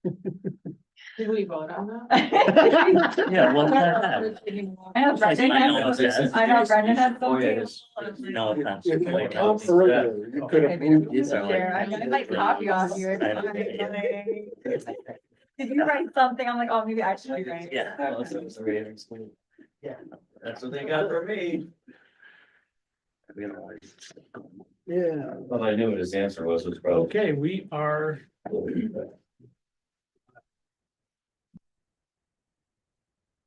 Did we vote on that? Yeah, what's that? I know Brendan I know had, it says. I know Brendan had Oh, some yeah, too. it's- No offense. If you Like, count for regular, you could have moved. These are like- There, I might copy off you. I know. Did you write something? I'm like, oh, maybe I should write. Yeah. Yeah, that's what they got for me. Yeah, Well, I knew what his answer was probably. okay, we are.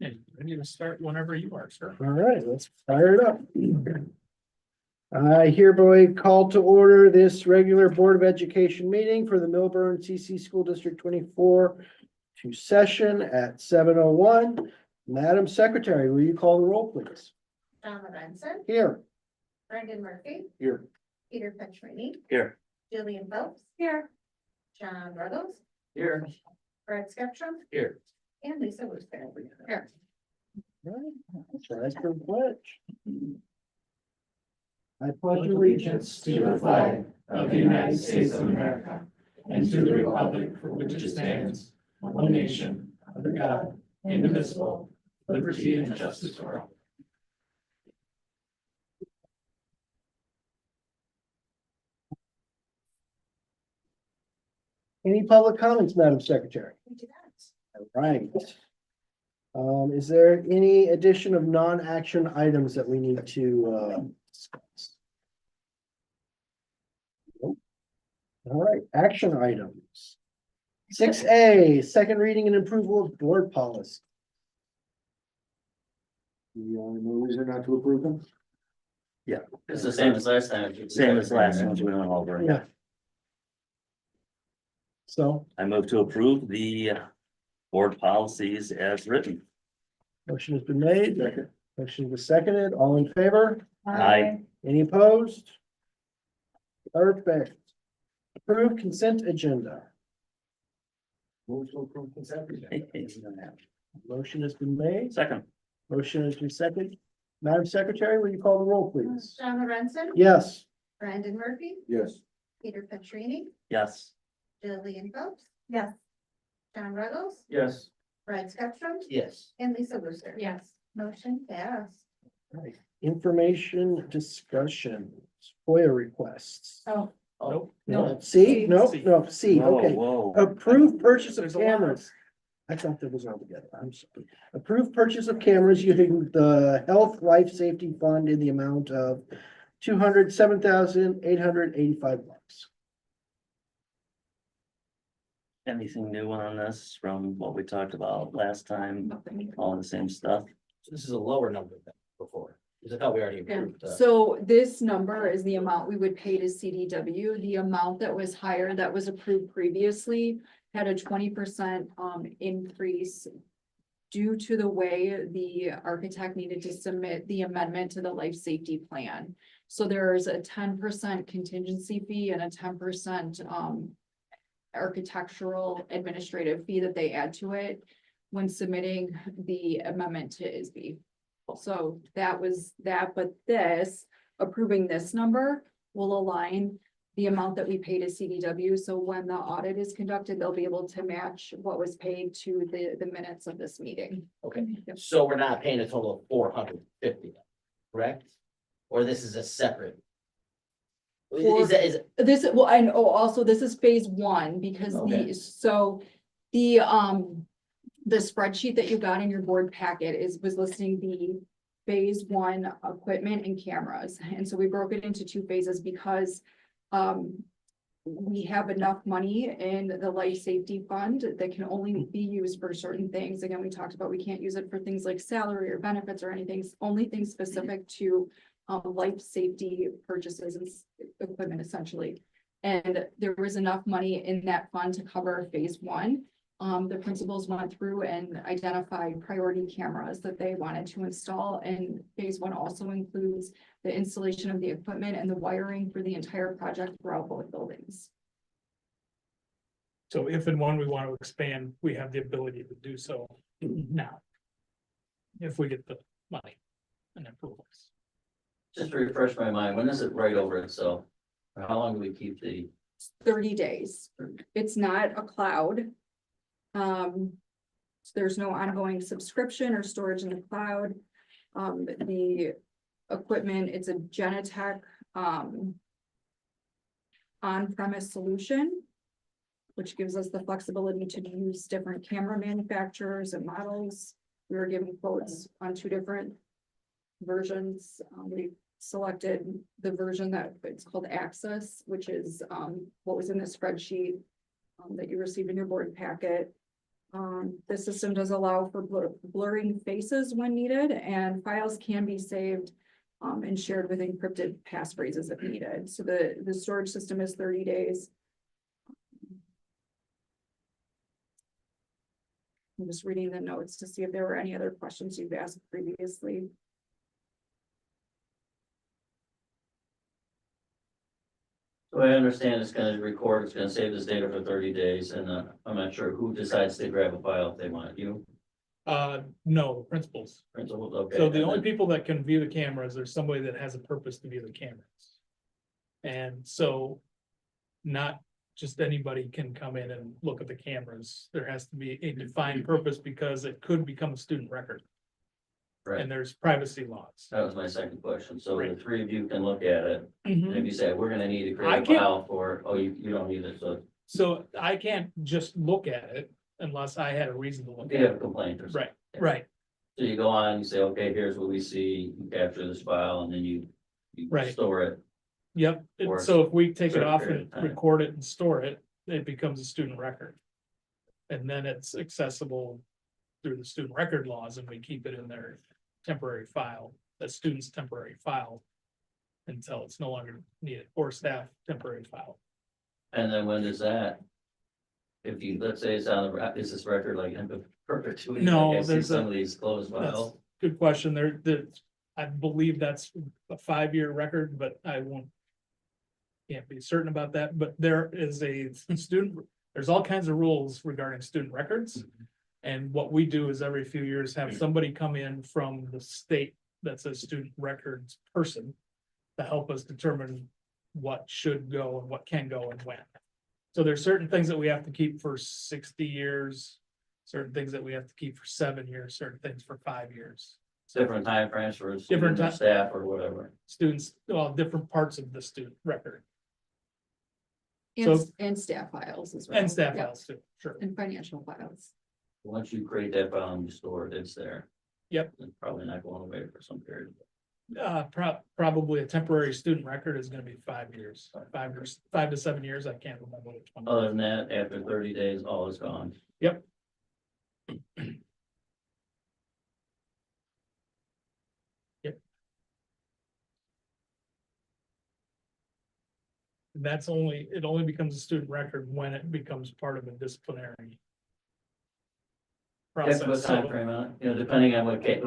And ready to start whenever you are, sir. All right, let's fire it up. I hereby call to order this regular Board of Education meeting for the Milburn CC School District 24 to session at 7:01. Madam Secretary, will you call the roll, please? John Lorenzen, Here. Brendan Murphy, Here. Peter Petrini, Here. Jillian Phelps, Here. John Ruggles, Here. Brad Skepstrom, Here. and Lisa Wooster. Here. Rise for the pledge. I pledge allegiance to the flag of the United States of America and to the republic for which it stands, one nation, under God, indivisible, liberty and justice for all. Any public comments, Madam Secretary? We do that. All right. Is there any addition of non-action items that we need to discuss? Nope. All right, action items. 6A, second reading and approval of board policy. No reason not to approve them? It's the same as last time. Same as last ones we went over. Yeah. So, I move to approve the board policies as written. motion has been made, motion was seconded, all in favor? Aye. Any opposed? Perfect. Approved consent agenda. Move to approve consent agenda. Motion has been made, Second. motion has been seconded. Madam Secretary, will you call the roll, please? John Lorenzen, Yes. Brendan Murphy, Yes. Peter Petrini, Yes. Jillian Phelps, Yes. John Ruggles, Yes. Brad Skepstrom, Yes. and Lisa Wooster. Yes. Motion passed. Right. Information discussion, FOIA requests. Oh. Nope. No, C, no, no, C, Whoa, okay. whoa. Approved purchase of There's a lot. cameras. I thought that was all together. I'm sorry. Approved purchase of cameras using the Health Life Safety Fund in the amount of $207,885. Anything new on this from what we talked about last time? All the same stuff? This is a lower number than before, because I thought we already approved. So this number is the amount we would pay to CDW. The amount that was higher that was approved previously had a 20% increase due to the way the architect needed to submit the amendment to the life safety plan. So there's a 10% contingency fee and a 10% architectural administrative fee that they add to it when submitting the amendment to ISB. So that was that, but this, approving this number will align the amount that we pay to CDW. So when the audit is conducted, they'll be able to match what was paid to the minutes of this meeting. Okay, Yep. so we're not paying a total of 450, correct? Or this is a separate? Is that, is, This, well, and also this is phase one because Okay. the spreadsheet that you got in your board packet was listing the phase one equipment and cameras. And so we broke it into two phases because we have enough money in the life safety fund that can only be used for certain things. Again, we talked about, we can't use it for things like salary or benefits or anything, only things specific to life safety purchases and equipment essentially. And there was enough money in that fund to cover phase one. The principals went through and identified priority cameras that they wanted to install, and phase one also includes the installation of the equipment and the wiring for the entire project throughout both buildings. So if and when we want to expand, we have the ability to do so now. If we get the money and approvals. Just to refresh my mind, when is it right over itself? Or how long do we keep the? 30 days. It's not a cloud. So there's no ongoing subscription or storage in the cloud. The equipment, it's a Genetech, on-premise solution, which gives us the flexibility to use different camera manufacturers and models. We were given quotes on 2 different versions. We selected the version that it's called Access, which is what was in the spreadsheet that you received in your board packet. The system does allow for blurring faces when needed, and files can be saved and shared with encrypted passphrases if needed. So the storage system is 30 days. I'm just reading the notes to see if there were any other questions you've asked previously. So I understand it's gonna record, it's gonna save this data for 30 days, and I'm not sure who decides to grab a file if they want, you, No, the principals. principal, okay. So the and only then- people that can view the cameras, there's somebody that has a purpose to view the cameras. And so not just anybody can come in and look at the cameras. There has to be a defined purpose because it could become a student record. Right, And there's privacy laws. that was my second question, so the Right. 3 of you can look at it, and if you say, we're gonna need to I create a can't- file for, oh, you don't need it, so So I can't just look at it unless I had a reason to look if at you have a it. complaint or something. Right, right, So you go on, you say, okay, here's what we see, you capture this file, and then you Right. store it. yep. And Or so if we take it certain off period and of time. record it and store it, it becomes a student record. And then it's accessible through the student record laws, and we keep it in their temporary file, the student's temporary file. Until it's no longer needed, or staff temporary file. And then when does that? If you, let's say it's on the, is this record like in perpetuity? No, Like I see there's some of these closed That's files. good question. I believe that's a 5-year record, but I won't. Can't be certain about that, but there is a student, there's all kinds of rules regarding student records. And what we do is every few years have somebody come in from the state that's a student records person. To help us determine what should go and what can go and when. So there's certain things that we have to keep for 60 years. Certain things that we have to keep for 7 years, certain things for 5 years. Different time frames for Different student or time- staff or whatever. Students, well, different parts of the student record And, So- and staff files as well. and staff Yep, files too, sure. and financial files. Once you create that file and you store it, it's there. Yep. It's probably not going away for some period. Probably a temporary student record is gonna be 5 years, 5 to 7 years. I can't remember which one. Other than that, after 30 days, all is gone. Yep. That's only, it only becomes a student record when it becomes part of a disciplinary. That's Process. what So- time frame on it, you know, depending on what case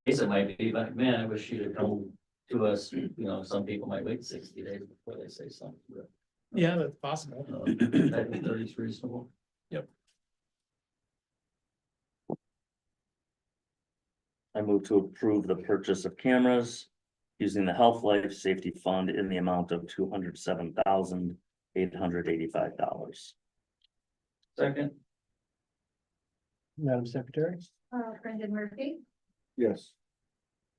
it might be, but man, I wish you'd have come to us, you know, some people might wait 60 days before they say something. but, Yeah, that's possible. I think 30 is reasonable. I move to approve the purchase of cameras using the Health Life Safety Fund in the amount of $207,885. Second, Madam Secretary? Brendan Murphy, Yes.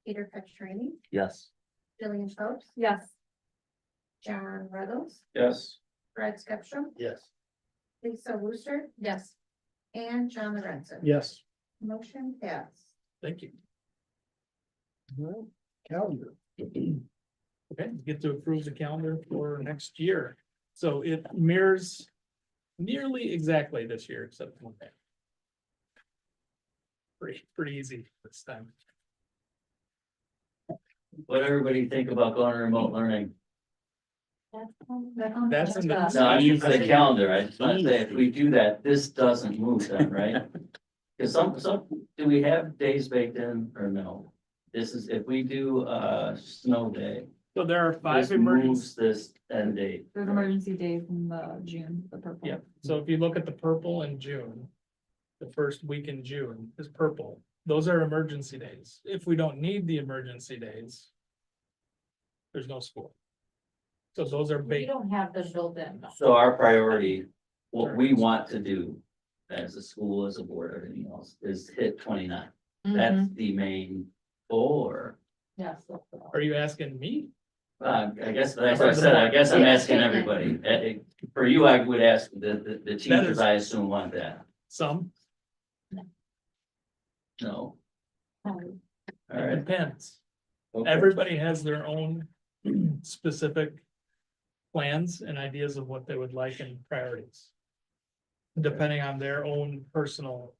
Peter Petroni, Yes. Jillian Phelps, Yes. John Ruggles, yes. Brad Skepstrom, Yes. Lisa Wooster, Yes. and John Lorenzen. Yes. Motion passed. Thank you. Well, calendar. Okay, get to approve the calendar for next year. So it mirrors nearly exactly this year, except one thing. Pretty easy this time. What everybody think about going to remote learning? That's in the- No, I mean for the calendar, I just want to say, if we do that, this doesn't move then, right? Because some, do we have days baked in or no? This is, if we do a snow day, So there are this 5 emergencies. moves this end date. There's emergency days in the June, the purple. Yep, so if you look at the purple in June. The first week in June is purple. Those are emergency days. If we don't need the emergency days. There's no school. So those are We baked. don't have the built in. though. So our priority, what we want to do as a school, as a board, everything else, is hit 29. Mm-hmm. That's the main goal, or, Yes. Are you asking me? I guess that's what I said, I guess I'm asking everybody. For you, I would ask the teachers, I assume, want that. Some, No, all it right. depends. Okay. Everybody has their own specific plans and ideas of what they would like and priorities. Depending on their own personal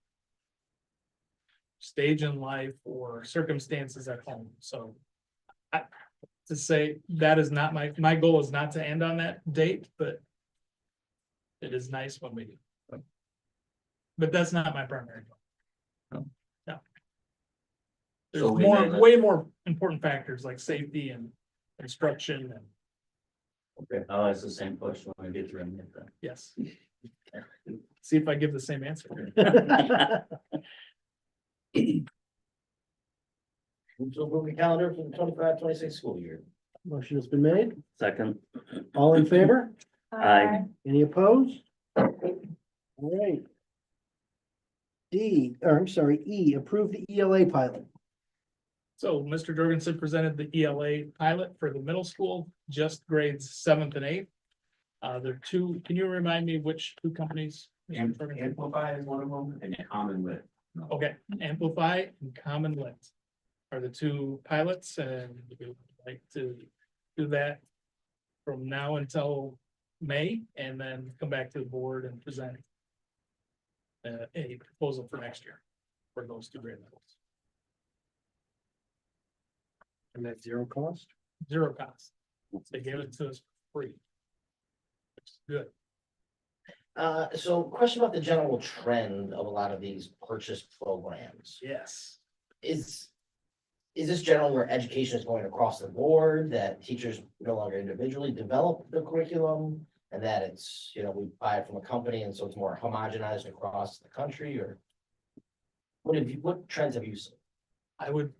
stage in life or circumstances at home, so. To say that is not my goal is not to end on that date, but. It is nice when we do. But that's not my primary goal. No. There's So we more, may- way more important factors like safety and instruction and, Okay, I'll ask the same question when we get through it then. yes. See if I give the same answer. Move to approve the calendar for the 25-26 school year. Motion has been made. Second, All in favor? Aye. Any opposed? All right. E, approve the ELA pilot. So Mr. Jorgensen presented the ELA pilot for the middle school, just grades 7th and 8th. There are two, can you remind me which two companies? Mr. Jorgensen? Amplify is one of them, and Common Lit. Okay, Amplify and Common Lit are the two pilots, and we would like to do that from now until May, and then come back to the board and present a proposal for next year for those two grade levels. And that's zero cost? Zero cost. They gave it to us for free. Which is good. So question about the general trend of a lot of these purchase programs. Yes. Is this generally where education is going across the board, that teachers no longer individually develop the curriculum? And that it's, we buy it from a company and so it's more homogenized across the country, or? What trends have you seen? I would.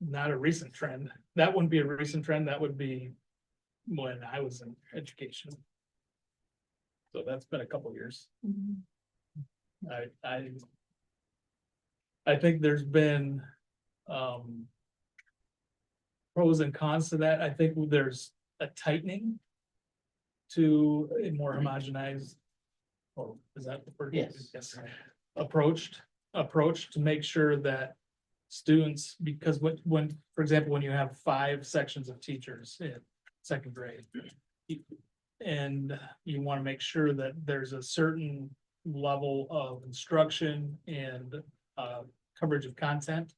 Not a recent trend. That wouldn't be a recent trend. That would be when I was in education. So that's been a couple years. I think there's been pros and cons to that. I think there's a tightening to a more homogenized, or is that the word? Yes. Approach to make sure that students, because when, for example, when you have 5 sections of teachers in 2nd grade, and you want to make sure that there's a certain level of instruction and coverage of content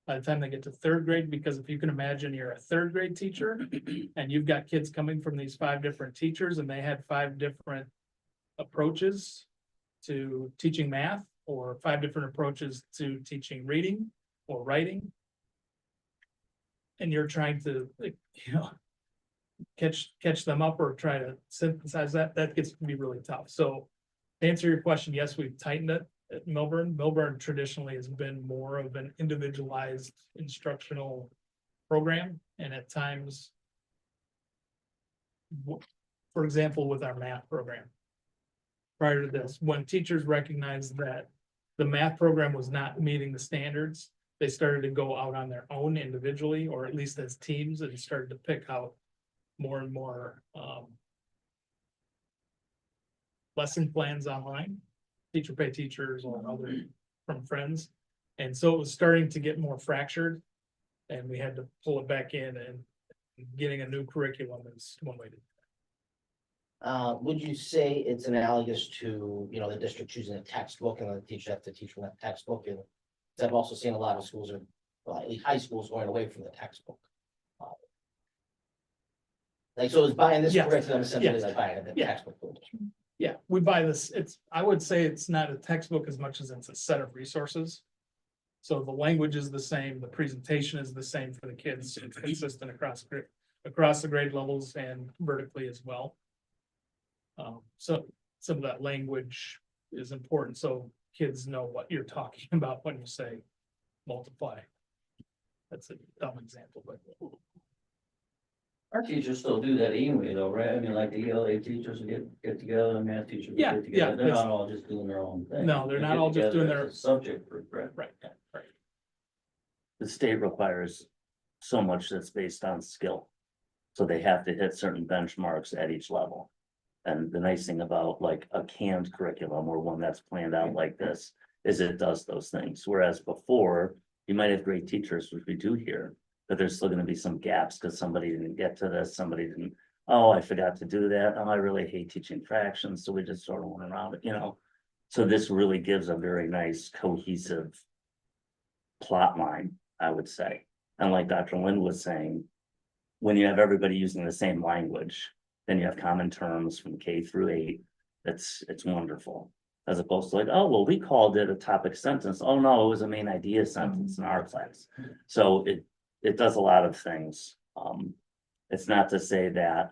by the time they get to 3rd grade, because if you can imagine you're a 3rd grade teacher and you've got kids coming from these 5 different teachers and they had 5 different approaches to teaching math, or 5 different approaches to teaching reading or writing. And you're trying to, catch them up or try to synthesize that gets to be really tough. So to answer your question, yes, we've tightened it at Milburn. Milburn traditionally has been more of an individualized instructional program, and at times, for example, with our math program. Prior to this, when teachers recognized that the math program was not meeting the standards, they started to go out on their own individually, or at least as teams, and started to pick out more and more lesson plans online, teacher pay teachers or other from friends. And so it was starting to get more fractured, and we had to pull it back in, and getting a new curriculum is one way to. Would you say it's analogous to, the district choosing a textbook and the teacher have to teach from that textbook? And I've also seen a lot of schools at least high schools going away from the textbook. So it's buying this Yes. curriculum essentially Yes. like buying the Yeah. textbook. Yeah, we buy this, I would say it's not a textbook as much as it's a set of resources. So the language is the same, the presentation is the same for the kids, it's consistent across the grade levels and vertically as well. So some of that language is important, so kids know what you're talking about when you say multiply. That's a dumb example, but. Our teachers still do that anyway though, right? I mean, like the ELA teachers will get together, and math teachers will Yeah, get together. yeah, They're it's- not all just doing their own thing. No, they're They not get all just doing together their- as a Subject for, right? Right, right. The state requires so much that's based on skill. So they have to hit certain benchmarks at each level. And the nice thing about like a canned curriculum or one that's planned out like this is it does those things. Whereas before, you might have great teachers, which we do here, but there's still gonna be some gaps because somebody didn't get to this, somebody didn't, oh, I forgot to do that. Oh, I really hate teaching fractions, so we just sort of went around it, you know? So this really gives a very nice cohesive plot line, I would say. And like Dr. Lind was saying, when you have everybody using the same language, then you have common terms from K-8. It's wonderful. As opposed to like, oh, well, we called it a topic sentence. Oh, no, it was a main idea sentence in our class. So it does a lot of things. It's not to say that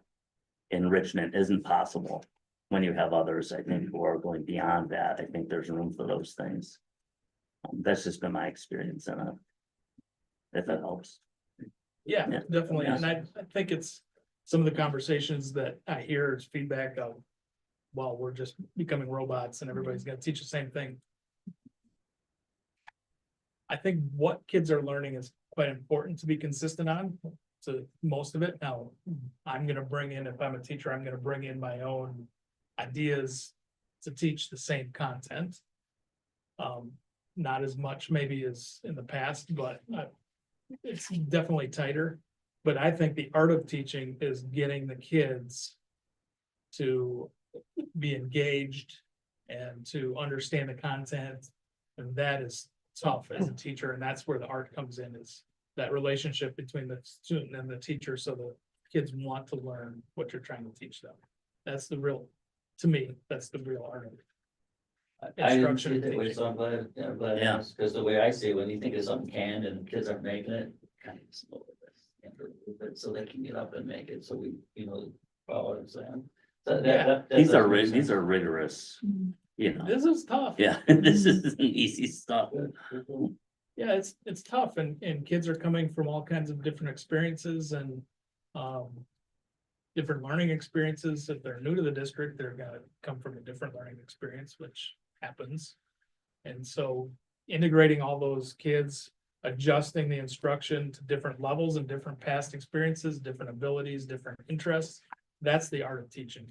enrichment isn't possible. When you have others, I think, who are going beyond that, I think there's room for those things. That's just been my experience in it. If that helps. Yeah, Yeah. definitely, Yeah. and I think it's some of the conversations that I hear is feedback of. Well, we're just becoming robots and everybody's gonna teach the same thing. I think what kids are learning is quite important to be consistent on, to most of it. Now, I'm gonna bring in, if I'm a teacher, I'm gonna bring in my own ideas to teach the same content. Not as much maybe as in the past, but it's definitely tighter. But I think the art of teaching is getting the kids to be engaged and to understand the content. And that is tough as a teacher, and that's where the art comes in, is that relationship between the student and the teacher, so the kids want to learn what you're trying to teach them. That's the real, to me, that's the real art of it. I didn't Instruction see it that way, teaching. so I'm glad, Yeah. because the way I see it, when you think of something canned and kids aren't making it, kind of slow it, so they can get up and make it, so we, follow what I'm saying. So Yeah. that These does are, make these sense. are rigorous, you know, This is tough. yeah, this isn't easy stuff. Yeah, it's tough, and kids are coming from all kinds of different experiences and different learning experiences. If they're new to the district, they're gonna come from a different learning experience, which happens. And so integrating all those kids, adjusting the instruction to different levels and different past experiences, different abilities, different interests, that's the art of teaching.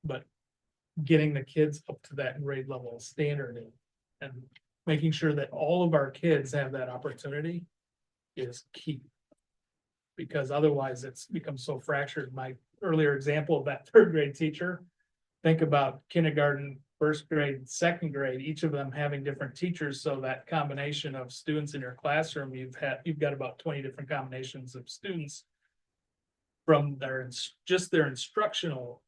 But getting the kids up to that grade level standard and making sure that all of our kids have that opportunity is key. Because otherwise it's become so fractured. My earlier example of that third grade teacher, think about kindergarten, first grade, second grade, each of them having different teachers. So that combination of students in your classroom, you've got about 20 different combinations of students from just their instructional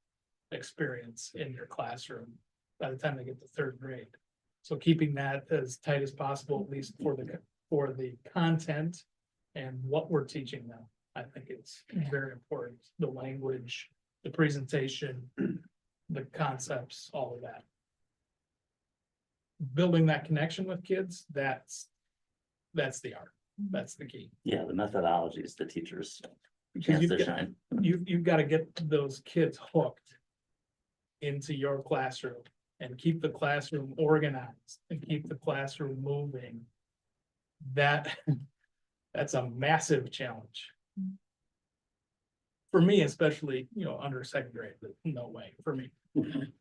experience in your classroom by the time they get to third grade. So keeping that as tight as possible, at least for the content and what we're teaching them. I think it's very important. The language, the presentation, the concepts, all of that. Building that connection with kids, that's the art. That's the key. Yeah, the methodology is the teacher's Because chance to shine. you've got to get those kids hooked into your classroom and keep the classroom organized and keep the classroom moving. That's a massive challenge. For me, especially, under second grade, but no way for me.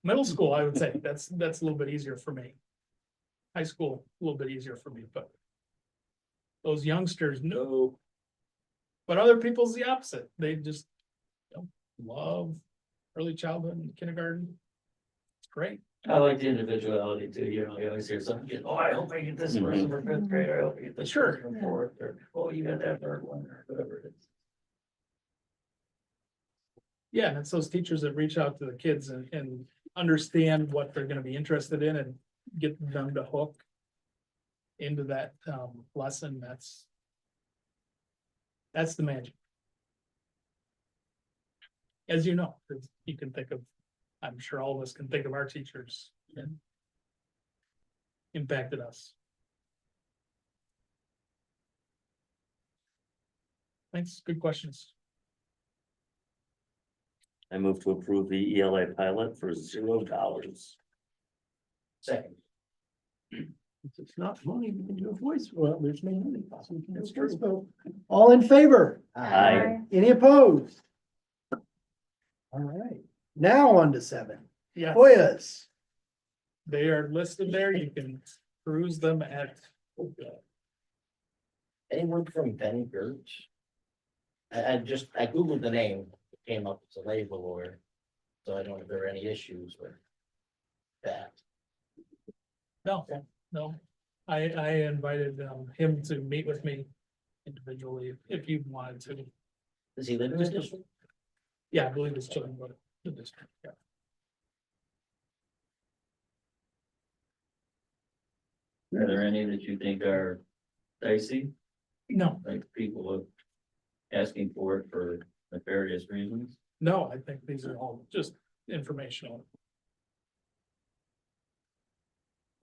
Middle school, I would say that's a little bit easier for me. High school, a little bit easier for me, but those youngsters, no. But other people's the opposite. They just love early childhood and kindergarten. It's great. I like the individuality too, you always hear something, I hope I get this person for fifth grade, I hope I get this Sure. person for fourth, or, oh, you got that third one, or whatever it is. Yeah, and it's those teachers that reach out to the kids and understand what they're gonna be interested in and get them to hook into that lesson. That's the magic. As you know, 'cause you can think of, I'm sure all of us can think of our teachers that impacted us. Thanks, good questions. I move to approve the ELA pilot for $0. Second. If it's not money, we can do a voice, well, there's no money, so we can do a voice vote. All in favor? Aye. Any opposed? All right, now on to 7. Yes, FOIAs. they are listed there. You can peruse them at. Any word from Benny Gertz? I Googled the name, it came up as a labor lawyer, so I don't know if there are any issues with that. No, no. I invited him to meet with me individually if you wanted to. Does he live in this district? Yeah, I believe it's children, but the district, yeah. Are there any that you think are dicey, No, like people are asking for it for nefarious reasons? no, I think these are all just informational.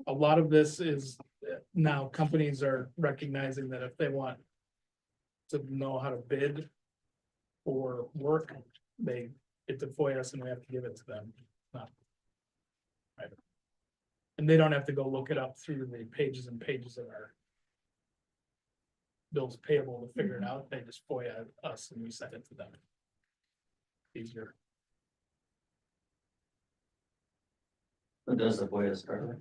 A lot of this is now companies are recognizing that if they want to know how to bid for work, they get to FOIA us and we have to give it to them. Not- Right. And they don't have to go look it up through the pages and pages of our bills payable to figure it out. They just FOIA us and we send it to them. Easier. Who does the FOIA start with?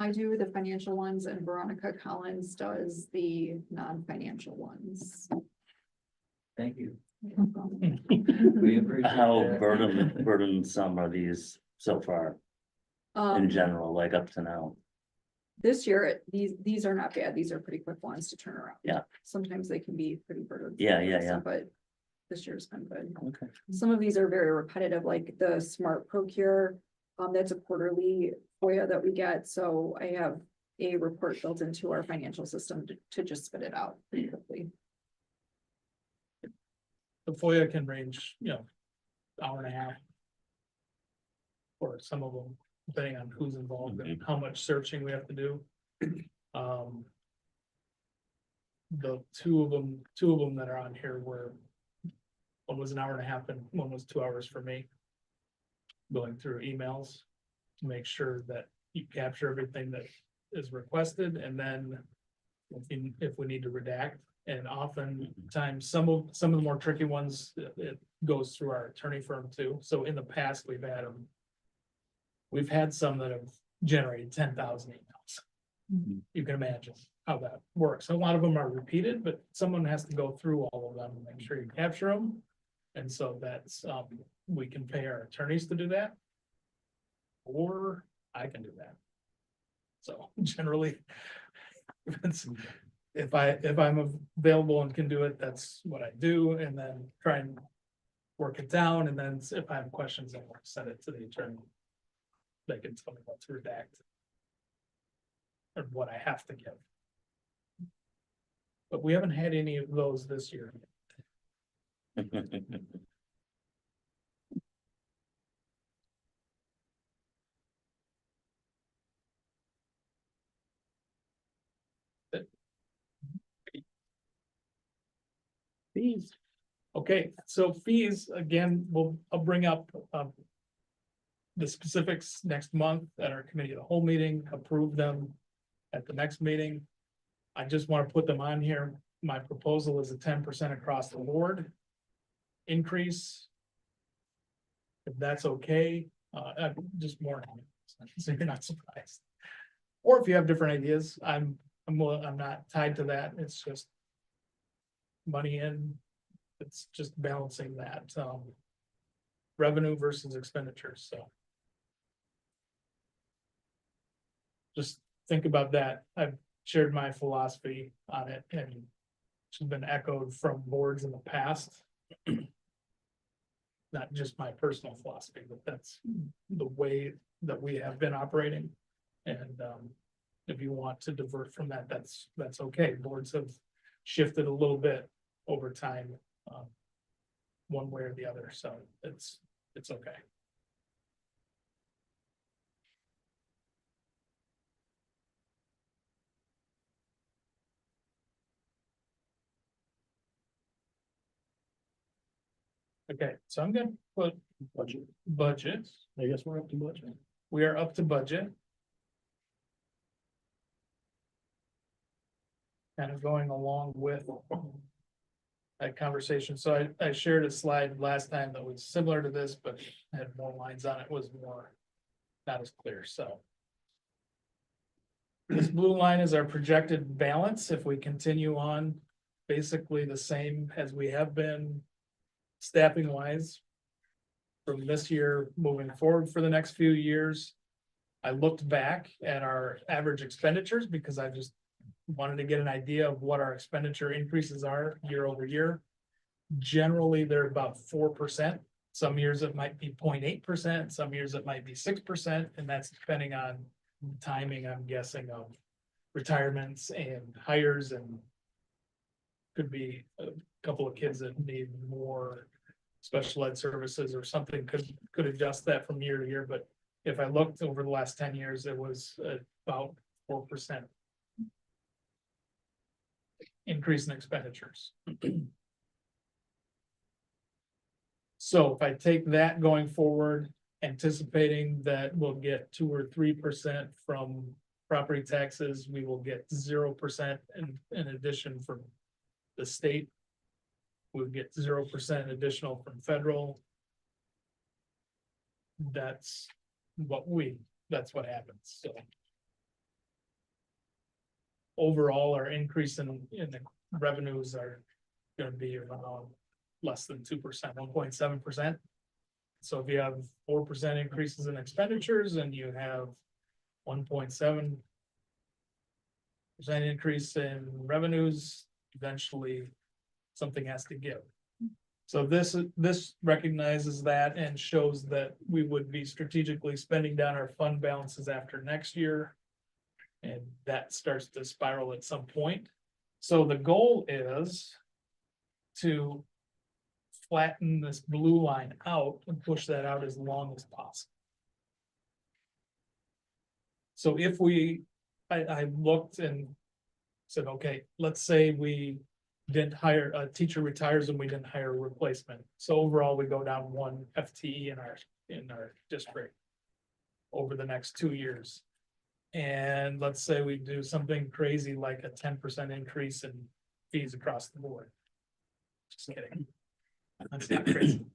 I do the financial ones and Veronica Collins does the non-financial ones. Thank you. We appreciate How that. burdensome are these so far in Um, general, like up to now? this year, these are not bad. These are pretty quick ones to turn around. Yeah. Sometimes they can be pretty burdensome. Yeah. But this year's been good. Okay. Some of these are very repetitive, like the Smart Procure. That's a quarterly FOIA that we get, so I have a report built into our financial system to just spit it out pretty quickly. The FOIA can range, hour and a half. Or some of them, depending on who's involved and how much searching we have to do. The two of them that are on here were. One was an hour and a half and one was 2 hours for me. Going through emails to make sure that you capture everything that is requested and then. If we need to redact, and oftentimes some of the more tricky ones, it goes through our attorney firm too. So in the past, we've had them. We've had some that have generated 10,000 emails. You can imagine how that works. A lot of them are repeated, but someone has to go through all of them and make sure you capture them. And so that's, we can pay our attorneys to do that. Or I can do that. So generally. If I'm available and can do it, that's what I do, and then try and work it down, and then if I have questions, I'll send it to the attorney. They can tell me what to redact. Or what I have to give. But we haven't had any of those this year. Fees. Okay, so fees, again, I'll bring up, the specifics next month at our committee of the whole meeting, approve them at the next meeting. I just want to put them on here. My proposal is a 10% across the board increase. If that's okay, just more, so you're not surprised. Or if you have different ideas, I'm not tied to that. It's just money in. It's just balancing that, revenue versus expenditures, so. Just think about that. I've shared my philosophy on it and it's been echoed from boards in the past. Not just my personal philosophy, but that's the way that we have been operating. And if you want to divert from that, that's okay. Boards have shifted a little bit over time, one way or the other, so it's okay. Okay, so I'm gonna put Budget. budget, I guess we're up to budget. we are up to budget. Kind of going along with that conversation, so I shared a slide last time that was similar to this, but had more lines on it, was more. Not as clear, so. This blue line is our projected balance if we continue on basically the same as we have been staffing wise. From this year moving forward for the next few years. I looked back at our average expenditures because I just wanted to get an idea of what our expenditure increases are year over year. Generally, they're about 4%. Some years it might be 0.8%, some years it might be 6%, and that's depending on timing, I'm guessing, of retirements and hires and could be a couple of kids that need more special ed services or something could adjust that from year to year, but if I looked over the last 10 years, it was about 4% increase in expenditures. So if I take that going forward, anticipating that we'll get 2 or 3% from property taxes, we will get 0% in addition from the state. We'll get 0% additional from federal. That's what happens, so. Overall, our increase in the revenues are gonna be around less than 2%, 1.7%. So if you have 4% increases in expenditures and you have 1.7% increase in revenues, eventually something has to give. So this recognizes that and shows that we would be strategically spending down our fund balances after next year. And that starts to spiral at some point. So the goal is to flatten this blue line out and push that out as long as possible. So if I looked and said, okay, let's say we didn't hire, a teacher retires and we didn't hire a replacement. So overall, we go down 1 FTE in our district over the next 2 years. And let's say we do something crazy like a 10% increase in fees across the board. Just kidding. That's not crazy.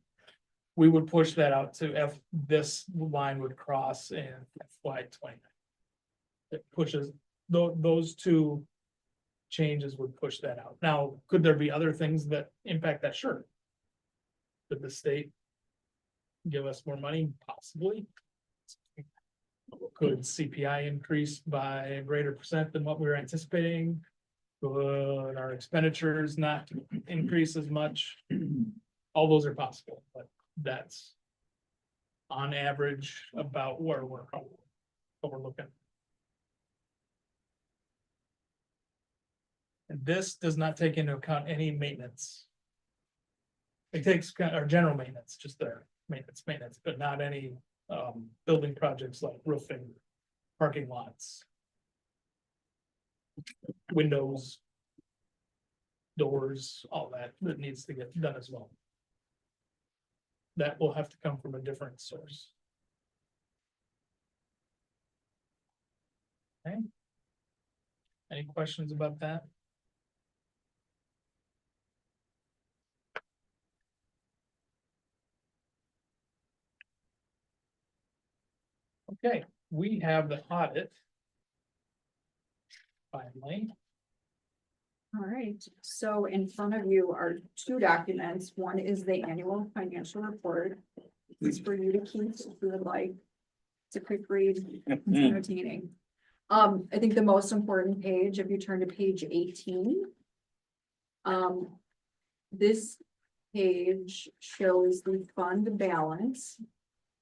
We would push that out to this line would cross in FY29. It pushes, those two changes would push that out. Now, could there be other things that impact that? Sure. Could the state give us more money? Possibly. Could CPI increase by a greater percent than what we were anticipating? Could our expenditures not increase as much? All those are possible, but that's on average about where we're looking. And this does not take into account any maintenance. It takes our general maintenance, just their maintenance, but not any building projects like roofing, parking lots, windows, doors, all that needs to get done as well. That will have to come from a different source. Okay. Any questions about that? Okay, we have the audit. Finally. All right, so in front of you are 2 documents. One is the annual financial report. It's for you to keep if you would like. It's a quick read, it's entertaining. I think the most important page, if you turn to page 18. This page shows the fund balance,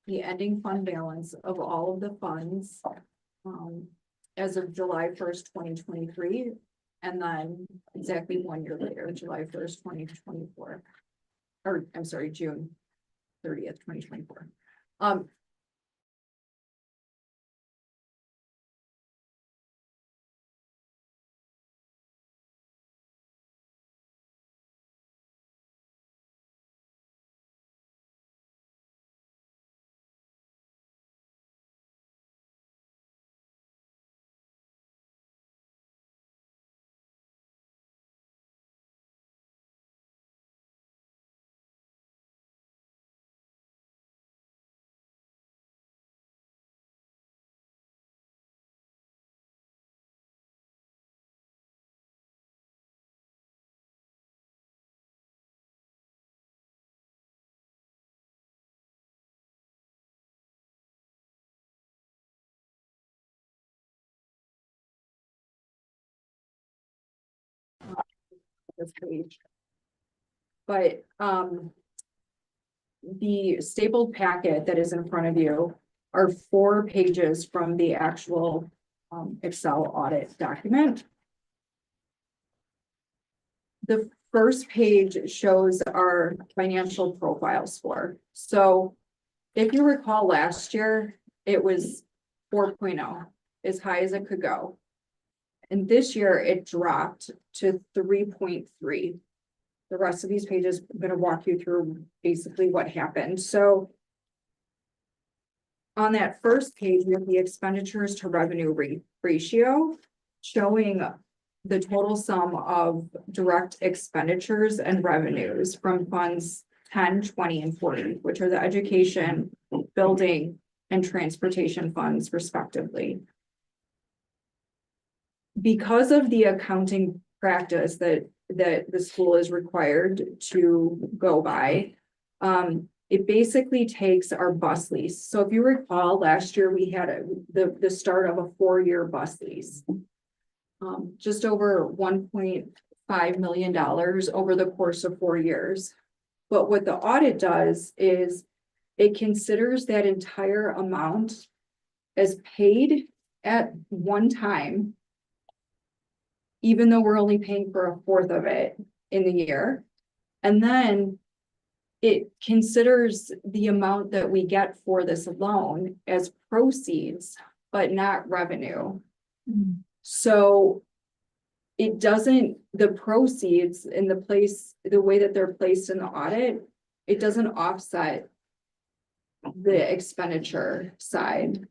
the ending fund balance of all of the funds. As of July 1st, 2023. And then exactly 1 year later, July 1st, 2024. Or I'm sorry, June 30th, 2024. this page. But, the stapled packet that is in front of you are 4 pages from the actual, Excel audit document. The first page shows our financial profile score. So if you recall last year, it was 4.0, as high as it could go. And this year it dropped to 3.3. The rest of these pages, I'm gonna walk you through basically what happened. So on that first page, we have the expenditures to revenue ratio showing the total sum of direct expenditures and revenues from funds 10, 20, and 40, which are the education, building, and transportation funds respectively. Because of the accounting practice that the school is required to go by, it basically takes our bus lease. So if you recall, last year we had the start of a 4-year bus lease. Just over $1.5 million over the course of 4 years. But what the audit does is it considers that entire amount as paid at one time, even though we're only paying for a fourth of it in the year. And then it considers the amount that we get for this loan as proceeds, but not revenue. So it doesn't, the proceeds in the way that they're placed in the audit, it doesn't offset the expenditure side.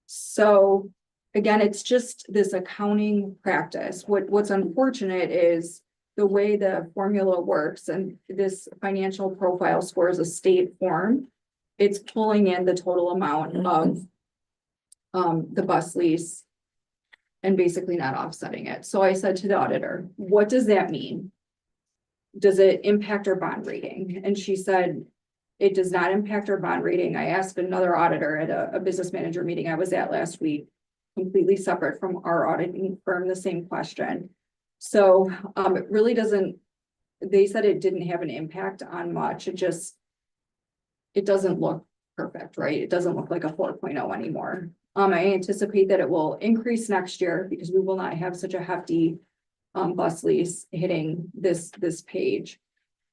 So again, it's just this accounting practice. What's unfortunate is the way the formula works, and this financial profile score is a state form. It's pulling in the total amount of the bus lease and basically not offsetting it. So I said to the auditor, what does that mean? Does it impact our bond rating? And she said, it does not impact our bond rating. I asked another auditor at a business manager meeting I was at last week, completely separate from our auditing firm, the same question. So it really doesn't, they said it didn't have an impact on much. It doesn't look perfect, right? It doesn't look like a 4.0 anymore. I anticipate that it will increase next year because we will not have such a hefty bus lease hitting this page.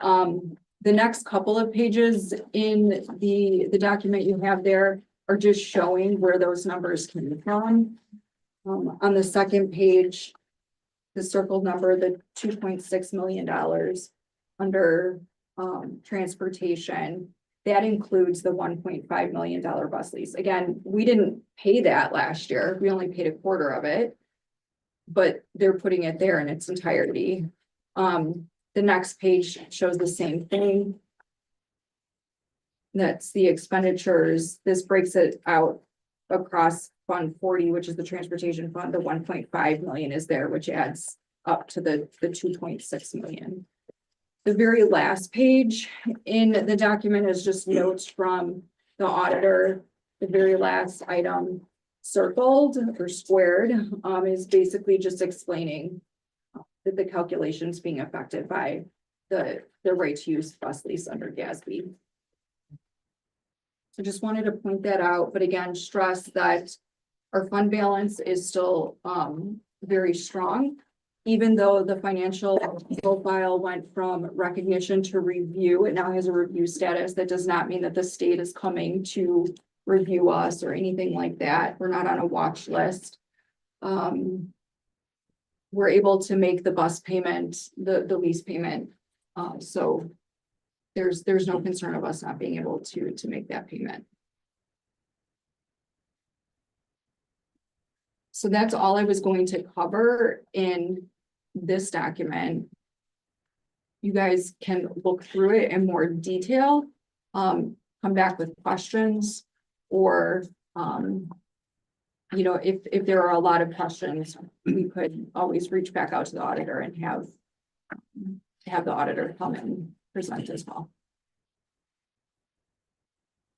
The next couple of pages in the document you have there are just showing where those numbers came from. On the second page, the circled number, the $2.6 million under transportation, that includes the $1.5 million bus lease. Again, we didn't pay that last year. We only paid a quarter of it, but they're putting it there in its entirety. The next page shows the same thing. That's the expenditures. This breaks it out across Fund 40, which is the transportation fund. The 1.5 million is there, which adds up to the 2.6 million. The very last page in the document is just notes from the auditor. The very last item circled or squared is basically just explaining that the calculations being affected by the right to use bus lease under GASB. So just wanted to point that out, but again, stress that our fund balance is still very strong. Even though the financial profile went from recognition to review, it now has a review status. That does not mean that the state is coming to review us or anything like that. We're not on a watch list. We're able to make the bus payment, the lease payment. So there's no concern of us not being able to make that payment. So that's all I was going to cover in this document. You guys can look through it in more detail, come back with questions, or you know, if there are a lot of questions, we could always reach back out to the auditor and have the auditor come and present as well.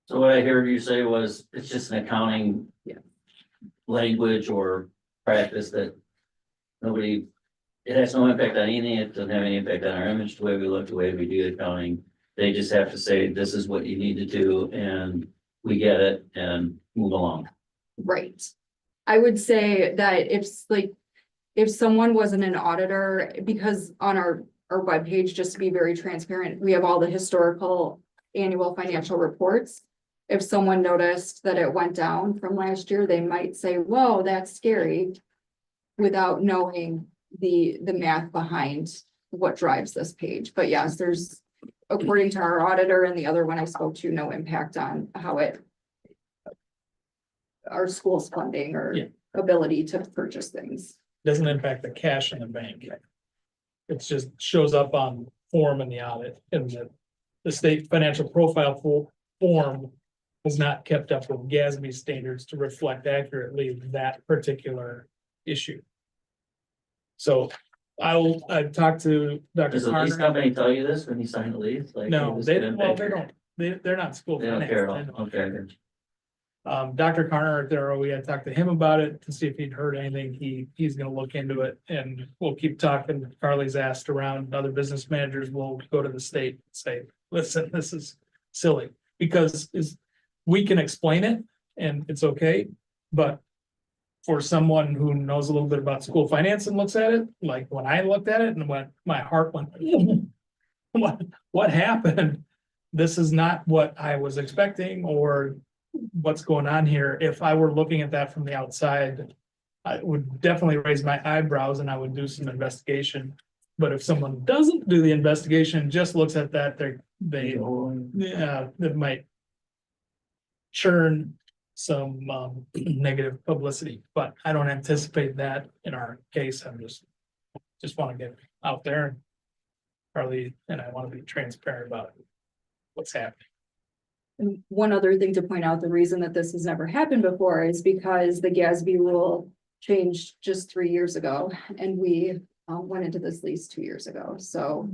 So what I heard you say was, it's just an accounting language or practice that nobody It has no impact on anything. It doesn't have any impact on our image, the way we look, the way we do accounting. They just have to say, this is what you need to do, and we get it and move along. Right. I would say that if someone wasn't an auditor, because on our webpage, just to be very transparent, we have all the historical annual financial reports. If someone noticed that it went down from last year, they might say, whoa, that's scary, without knowing the math behind what drives this page. But yes, there's, according to our auditor and the other one I spoke to, no impact on how our school's funding or Yeah. ability to purchase things. Doesn't impact the cash in the bank. It just shows up on form in the audit, and the state financial profile form was not kept up with GASB standards to reflect accurately that particular issue. So I've talked to Dr. Does the lease Carter. company tell you this when you sign the lease? Like, hey, No, this they could don't, impact they your- don't, they're not school They don't care at all. finance. Okay. Dr. Carter, there, we had talked to him about it to see if he'd heard anything. He's gonna look into it, and we'll keep talking. Carly's asked around, other business managers will go to the state and say, listen, this is silly. Because we can explain it and it's okay, but for someone who knows a little bit about school finance and looks at it, like when I looked at it and my heart went, what happened? This is not what I was expecting, or what's going on here. If I were looking at that from the outside, I would definitely raise my eyebrows and I would do some investigation. But if someone doesn't do the investigation, just looks at that, that might churn some negative publicity, but I don't anticipate that in our case. I'm just want to get out there. Carly and I want to be transparent about what's happening. And one other thing to point out, the reason that this has never happened before is because the GASB rule changed just 3 years ago, and we went into this lease 2 years ago, so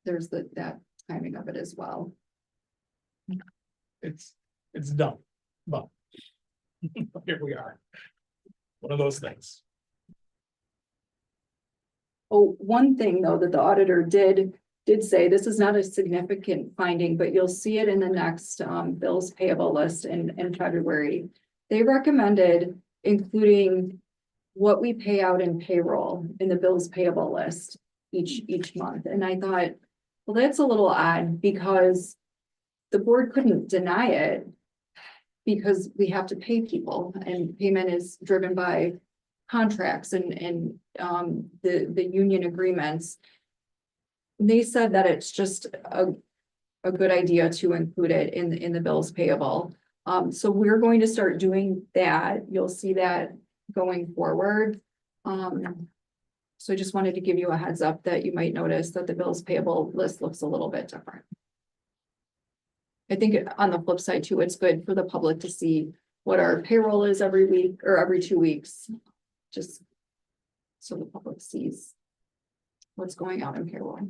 there's that timing of it as well. It's dumb, but here we are. One of those things. Oh, one thing though, that the auditor did say, this is not a significant finding, but you'll see it in the next bills payable list in February. They recommended including what we pay out in payroll in the bills payable list each month. And I thought, well, that's a little odd, because the board couldn't deny it because we have to pay people, and payment is driven by contracts and the union agreements. They said that it's just a good idea to include it in the bills payable. So we're going to start doing that. You'll see that going forward. So I just wanted to give you a heads up that you might notice that the bills payable list looks a little bit different. I think on the flip side too, it's good for the public to see what our payroll is every week or every 2 weeks. Just so the public sees what's going on in payroll.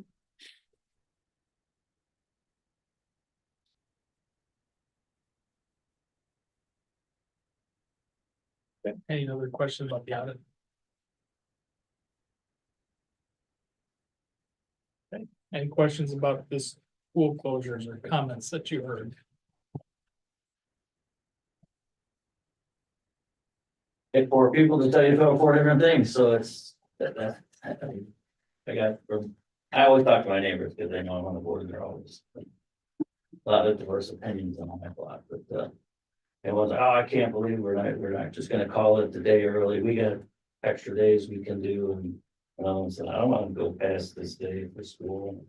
Any other questions about the audit? Okay. Any questions about this school closures or comments that you heard? Get 4 people to tell you about 4 different things, so it's I always talk to my neighbors because they know I'm on the board and they're always a lot of diverse opinions on my block, but it was, oh, I can't believe we're not just gonna call it the day early. We got extra days we can do, and so I don't want to go past this day for school.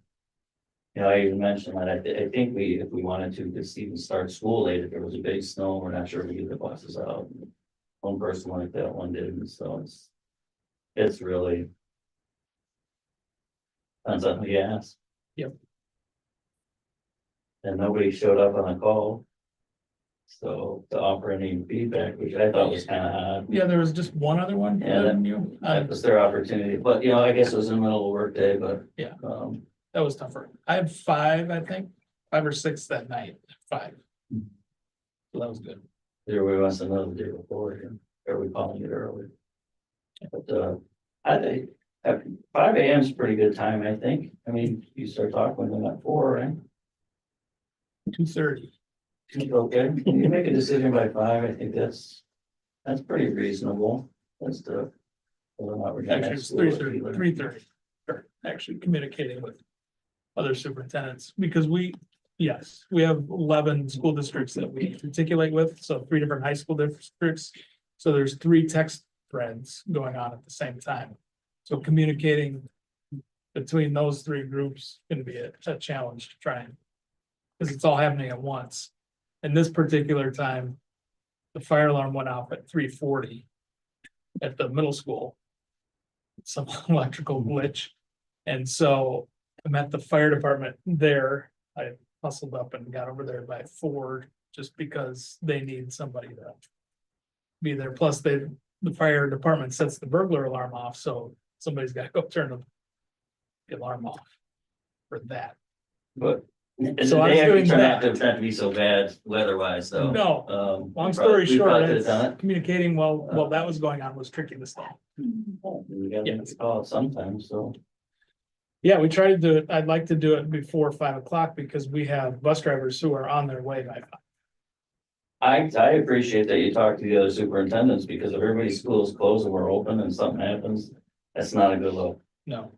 You know, I even mentioned that I think if we wanted to, could even start school late if there was a big snow. We're not sure we get the buses out. One person like that, one didn't, so it's really depends on who you ask. Yep. And nobody showed up on a call. So to offer any feedback, which I thought was kind of odd. Yeah, there was just one other one. Yeah, that was their opportunity, but you know, I guess it was in the middle of work day, but. Yeah. That was tougher. I had 5, I think, 5 or 6 that night, 5. So that was good. There we must have known the day before, or we calling it early. But I think, 5 a.m. is a pretty good time, I think. I mean, you start talking with them at 4, right? 2:30. Okay, you make a decision by 5, I think that's pretty reasonable. That's the. whether or not we're gonna Actually, have it's school. 3:30, 3:30. Actually communicating with other superintendents, because yes, we have 11 school districts that we articulate with, so 3 different high school districts. So there's 3 text threads going on at the same time. So communicating between those 3 groups can be a challenge to try and, because it's all happening at once. And this particular time, the fire alarm went off at 3:40 at the middle school. Some electrical glitch. And so I'm at the fire department there. I hustled up and got over there by 4, just because they need somebody to be there. Plus the fire department sets the burglar alarm off, so somebody's gotta go turn the alarm off for that. But. So I was doing Turn that. out to be so bad weather-wise, though. No, long we story probably short, could've it's done it. communicating while that was going on was tricky this time. We gotta Yes. call it sometimes, so. Yeah, we try to do it. I'd like to do it before 5 o'clock because we have bus drivers who are on their way by 5. I appreciate that you talk to the other superintendents, because if everybody's school is closed and we're open and something happens, that's not a good look. No.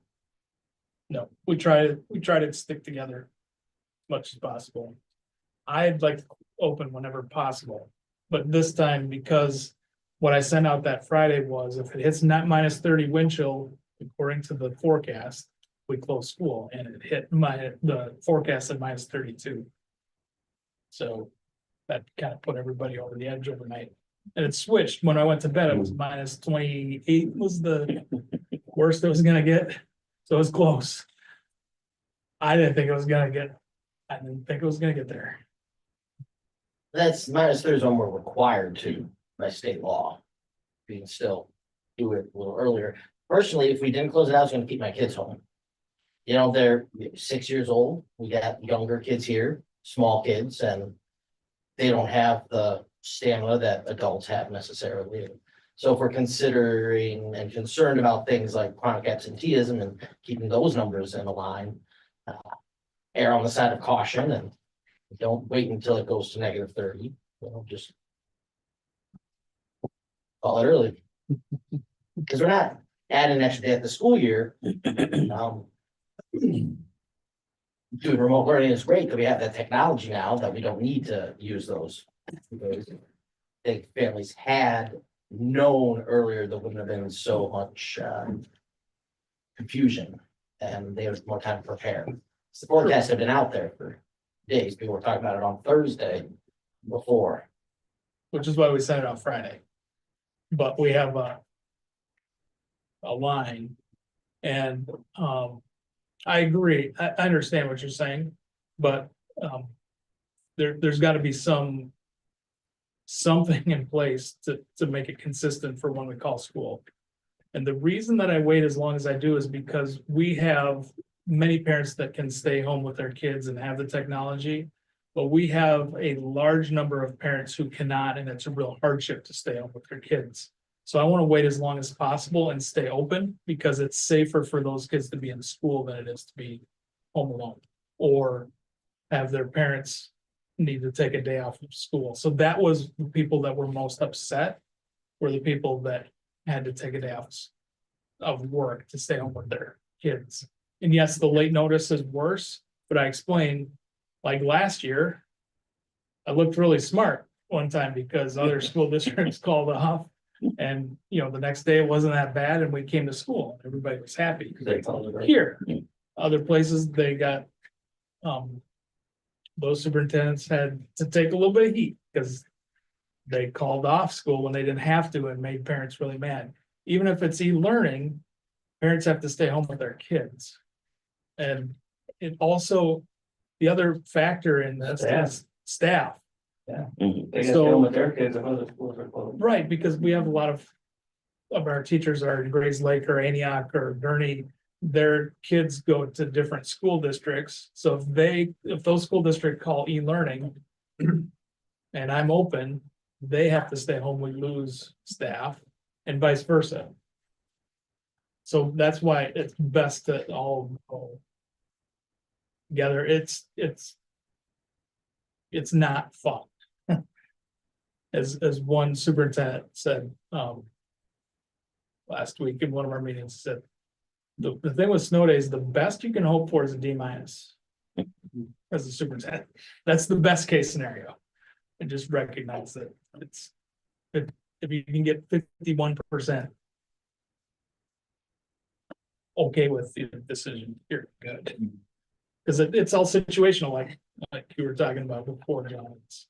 No, we try to stick together as much as possible. I'd like to open whenever possible, but this time, because what I sent out that Friday was if it hits not -30 wind chill, according to the forecast, we close school, and it hit the forecast at -32. So that kind of put everybody over the edge overnight. And it switched. When I went to bed, it was -28 was the worst it was gonna get. So it was close. I didn't think it was gonna get there. That's -30 when we're required to by state law. We can still do it a little earlier. Personally, if we didn't close it out, I was gonna keep my kids home. You know, they're 6 years old. We got younger kids here, small kids, and they don't have the stamina that adults have necessarily. So if we're considering and concerned about things like chronic absenteeism and keeping those numbers in a line, err on the side of caution and don't wait until it goes to -30, just call it early. Because we're not adding an extra day at the school year. Doing remote learning is great, because we have that technology now that we don't need to use those. Because if families had known earlier, there wouldn't have been so much confusion, and they had more time to prepare. The forecasts have been out there for days. People were talking about it on Thursday before. Which is why we sent it out Friday. But we have a line. And I agree. I understand what you're saying, but there's got to be something in place to make it consistent for when we call school. And the reason that I wait as long as I do is because we have many parents that can stay home with their kids and have the technology. But we have a large number of parents who cannot, and it's a real hardship to stay home with their kids. So I want to wait as long as possible and stay open, because it's safer for those kids to be in school than it is to be home alone or have their parents need to take a day off of school. So that was the people that were most upset, were the people that had to take a day off of work to stay home with their kids. And yes, the late notice is worse, but I explained, like last year, I looked really smart one time because other school districts called off. And, the next day it wasn't that bad and we came to school. Everybody was happy. They called it right. Here, other places, they got, those superintendents had to take a little bit of heat because they called off school when they didn't have to and made parents really mad. Even if it's e-learning, parents have to stay home with their kids. And it also, the other factor in this is staff. Mhm. They got So- to deal with their kids if other schools are closed. Right, because we have a lot of our teachers are in Grays Lake or Antioch or Gurney. Their kids go to different school districts. So if those school districts call e-learning and I'm open, they have to stay home, we lose staff, and vice versa. So that's why it's best to all go together. It's not fun. As one superintendent said, last week in one of our meetings, said, the thing with snow days, the best you can hope for is a D minus. As a superintendent, that's the best case scenario. And just recognize that it's, if you can get 51%. Okay with the decision, you're good. Cause it's all situational, like you were talking about before, John. It's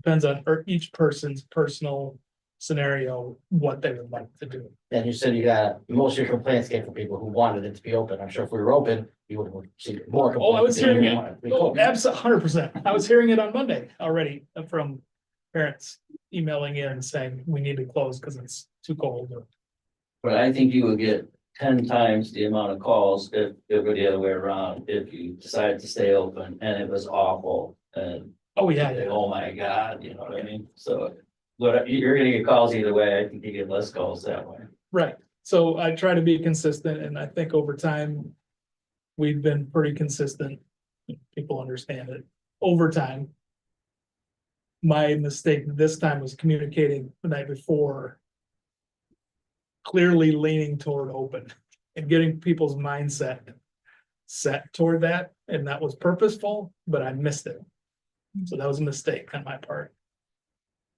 depends on each person's personal scenario, what they would like to do. And you said you got, most of your complaints came from people who wanted it to be open. I'm sure if we were open, you would have seen more. Oh, I was complaints. hearing it. Oh, absolutely, 100%. I was hearing it on Monday already from parents emailing in saying we need to close because it's too cold. But I think you would get 10 times the amount of calls if it were the other way around, if you decided to stay open and it was awful and. Oh, yeah, like, yeah. oh my God, you know what I mean? So what, you're gonna get calls either way. I think you get less calls that way. Right. So I try to be consistent and I think over time, we've been pretty consistent. People understand it over time. My mistake this time was communicating the night before. Clearly leaning toward open and getting people's mindset set toward that. And that was purposeful, but I missed it. So that was a mistake on my part.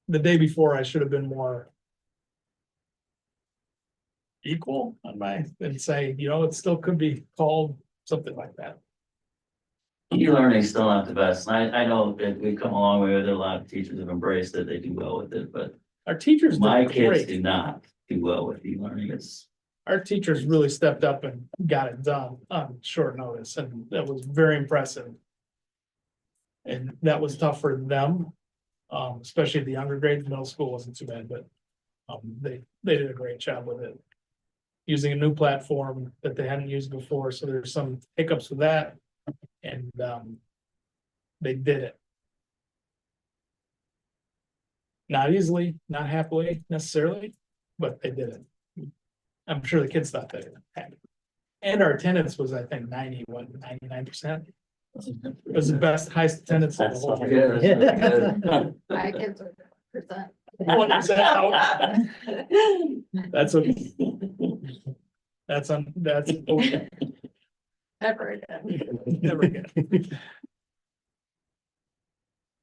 The day before, I should have been more equal on my, and say, it still could be called something like that. E-learning's still not the best. And I know that we've come a long way with it. A lot of teachers have embraced it. They do well with it, but Our teachers my did kids great. do not do well with e-learning. It's, Our teachers really stepped up and got it done on short notice, and that was very impressive. And that was tough for them, especially the younger grades. Middle school wasn't too bad, but they did a great job with it. Using a new platform that they hadn't used before, so there's some hiccups with that, and they did it. Not easily, not happily necessarily, but they did it. I'm sure the kids thought they had it. And our attendance was, I think, 99%. It was the best, highest attendance of the whole That's year. yeah, My kids are percent. 1%. That's okay. That's okay. Ever again. Never again.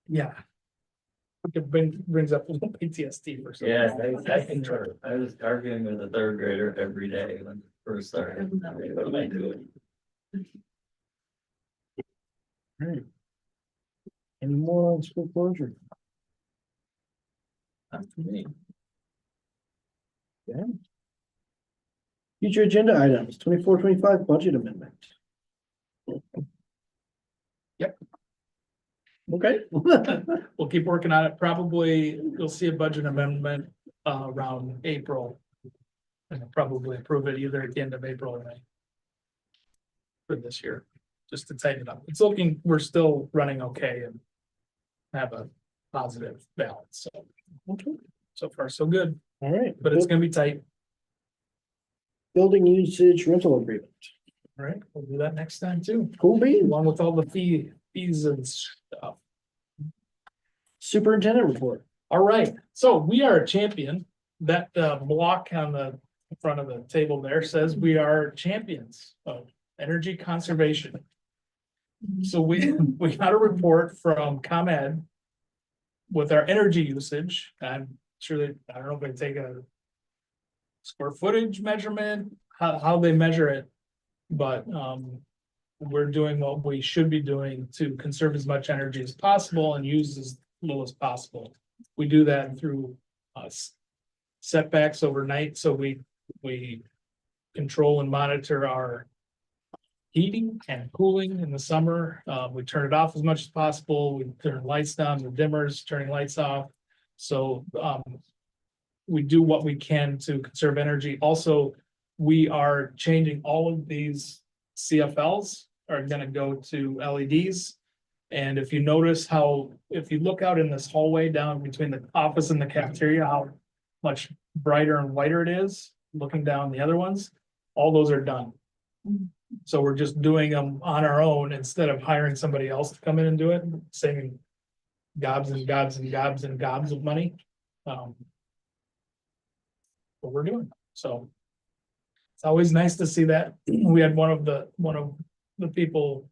Yeah. It brings up a little PTSD for some. yeah, I was arguing with a third grader every day when it first started. What am I doing? Right. Any more on school closure? Not for me. Yeah. Future agenda items, 24-25 budget amendment. Yep. Okay. We'll keep working on it. Probably you'll see a budget amendment around April. And I'll probably approve it either at the end of April or May. For this year, just to tighten it up. It's looking, we're still running okay and have a positive balance. So, okay. So far, so good, All right, but it's gonna be tight. building usage rental agreement. All right, we'll do that next time too, Cool beans. along with all the fees and stuff. Superintendent report. All right, so we are a champion. That block on the front of the table there says we are champions of energy conservation. So we got a report from ComEd with our energy usage. I'm sure that, I don't know if they take a square footage measurement, how they measure it, but we're doing what we should be doing to conserve as much energy as possible and use as little as possible. We do that through setbacks overnight, so we control and monitor our heating and cooling in the summer. We turn it off as much as possible. We turn lights down, the dimmers, turning lights off. So we do what we can to conserve energy. Also, we are changing all of these CFLs are gonna go to LEDs. And if you notice how, if you look out in this hallway down between the office and the cafeteria, how much brighter and whiter it is, looking down the other ones, all those are done. So we're just doing them on our own instead of hiring somebody else to come in and do it, saving gobs and gobs and gobs and gobs of money. What we're doing, so. It's always nice to see that. We had one of the people,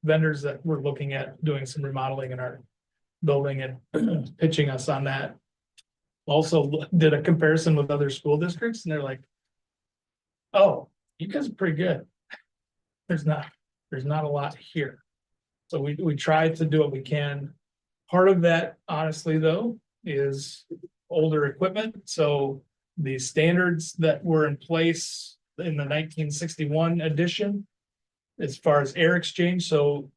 vendors that were looking at doing some remodeling in our building and pitching us on that. Also did a comparison with other school districts and they're like, oh, you guys are pretty good. There's not a lot here. So we try to do what we can. Part of that, honestly, though, is older equipment. So the standards that were in place in the 1961 edition, as far as air exchange, so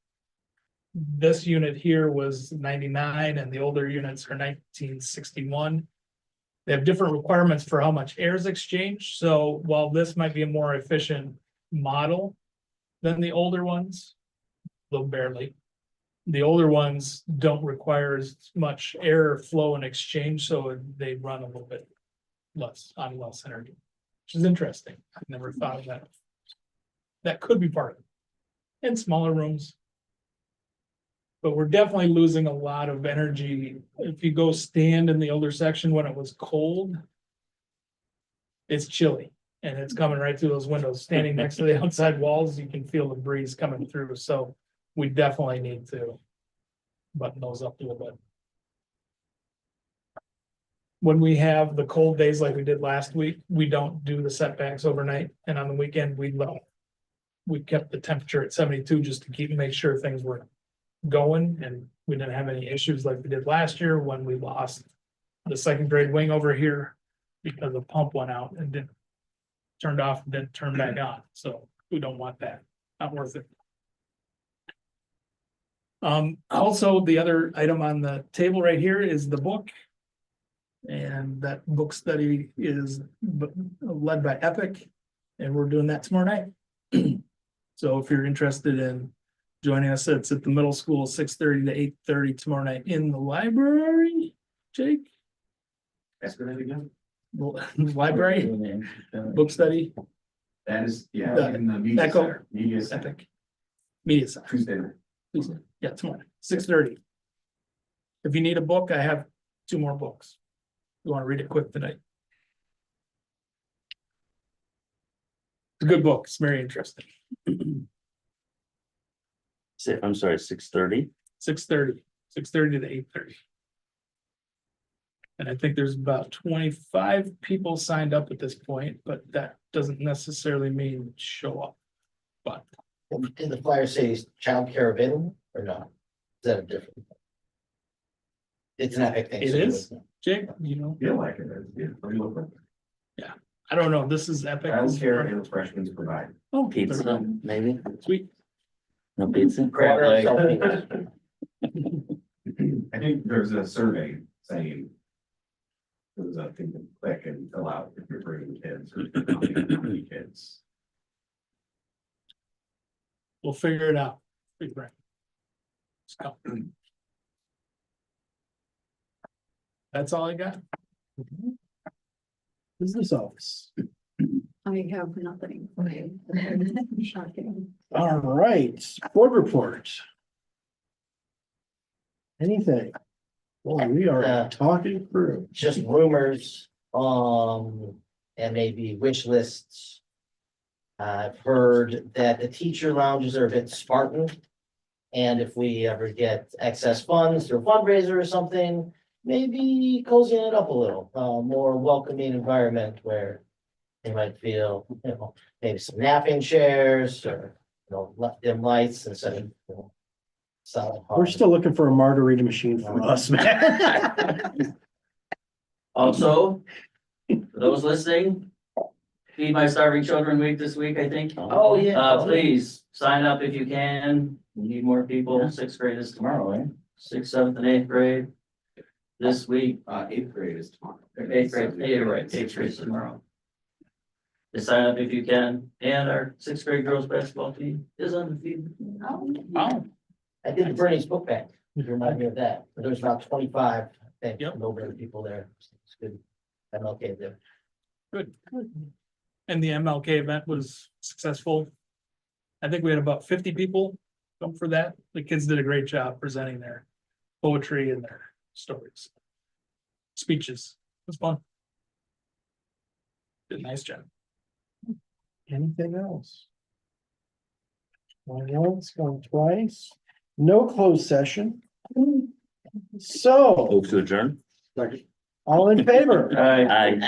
this unit here was 99 and the older units are 1961. They have different requirements for how much air is exchanged. So while this might be a more efficient model than the older ones, though barely, the older ones don't require as much air flow and exchange, so they run a little bit less on less energy, which is interesting. I've never thought of that. That could be part of it. In smaller rooms. But we're definitely losing a lot of energy. If you go stand in the older section when it was cold, it's chilly and it's coming right through those windows. Standing next to the outside walls, you can feel the breeze coming through. So we definitely need to button those up a little bit. When we have the cold days like we did last week, we don't do the setbacks overnight, and on the weekend we kept the temperature at 72 just to make sure things were going, and we didn't have any issues like we did last year when we lost the second grade wing over here because the pump went out and turned off and didn't turn back on. So we don't want that. Not worth it. Also, the other item on the table right here is the book. And that book study is led by Epic, and we're doing that tomorrow night. So if you're interested in joining us, it's at the middle school, 6:30 to 8:30 tomorrow night in the library. Jake? That's good again. Library, book study, That is, yeah, The in the media Echo. center. Media center, Epic. Media Center. Tuesday night. Yeah, tomorrow, 6:30. If you need a book, I have 2 more books. You want to read it quick tonight? It's a good book. It's very interesting. I'm sorry, 6:30. 6:30 to 8:30. And I think there's about 25 people signed up at this point, but that doesn't necessarily mean show up. But Did the flyer say childcare available or not? Is that a different? It's an Epic thing. It so is? Jake, you know, Feel like it is, yeah, pretty local. I don't know. This is Epic. Childcare and refreshments provided. Oh, Pizza, maybe? Sweet. No pizza? Grab Like- yourself. I think there's a survey saying. There's a thing to click and fill out if you're bringing kids or how many kids. We'll figure it out. Big brain. Let's go. That's all I got. Business office. I have nothing. Shocking. All right, board report. Anything? Well, we are talking through. Just rumors, and maybe wish lists. I've heard that the teacher lounges are a bit Spartan. And if we ever get excess funds through a fundraiser or something, maybe cozying it up a little, more welcoming environment where they might feel, maybe some napping chairs or, dim lights instead of, solid. We're still looking for a margarita machine for us, man. Also, for those listening, Feed My Starving Children Week this week, I think. Oh, yeah. Please sign up if you can. We need more people. 6th grade is tomorrow, right? 6th, 7th, and 8th grade. This week, 8th grade is tomorrow. 8th grade, yeah, you're right, 8th grade is tomorrow. Just sign up if you can, and our 6th grade girls basketball team is undefeated. Wow. I did the Bernie's book bag. You remind me of that. There's about 25, I think, Yep. Millbury people there. It's good. I'm okay there. Good. And the MLK event was successful. I think we had about 50 people come for that. The kids did a great job presenting their poetry and their stories. Speeches. It was fun. Did a nice job. Anything else? Going once, going twice, no closed session. So, Move to adjourn. all in favor? All right. Aye.